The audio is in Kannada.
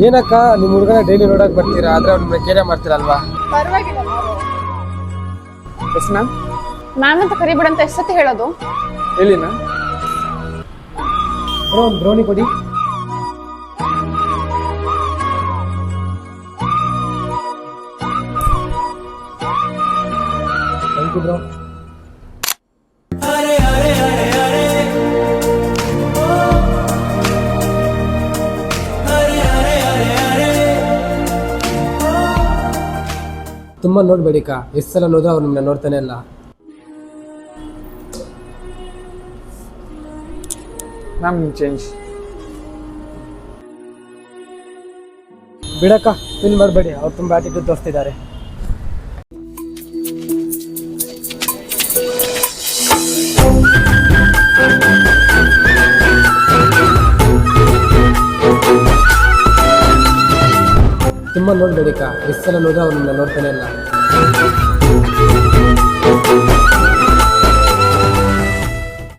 ಏನಕ್ಕ ನಿಮ್ಮ ಹುಡುಗನ ಡೈಲಿ ನೋಡಕ್ ಬರ್ತೀರಾ ಆದ್ರೆ ಅವ್ನ ಕೇರೆ ಮಾಡ್ತೀರಲ್ವಾ? ಪರವಾಗಿಲ್ಲ ಎಸ್ ಮ್ಯಾಮ್. ಮ್ಯಾಮ್ ಅಂತ ಕರಿಬಿಡಂತ ಎಷ್ಟೊತ್ತಿ ಹೇಳೋದು? ಹೇಳಿ ಮ್ಯಾಮ್. ಒಂದು ಬ್ರೌನಿ ಕೊಡಿ. Thank you bro. ತುಂಬ ನೋಡ್ಬೇಡಿಕ, ಎಷ್ಟು ಸಲ ನೋಡಿದ್ರೆ ಅವ್ರು ನಿಮ್ಮನ್ನ ನೋಡ್ತಾನೆ ಇಲ್ಲ. ಮ್ಯಾಮ್ ಚೇಂಜ್ ಬಿಡಕ್ಕ, ಫೀಲ್ ಮಾಡಬೇಡಿ, ಅವ್ರು ತುಂಬ ಆಟಿಟ್ಯೂಡ್ ತೋರಿಸ್ತಿದ್ದಾರೆ. ತುಂಬ ನೋಡ್ಬೇಡಿಕ, ಎಷ್ಟು ಸಲ ನೋಡಿದ್ರೆ ಅವ್ರು ನಿಮ್ಮನ್ನ ನೋಡ್ತಾನೆ ಇಲ್ಲ.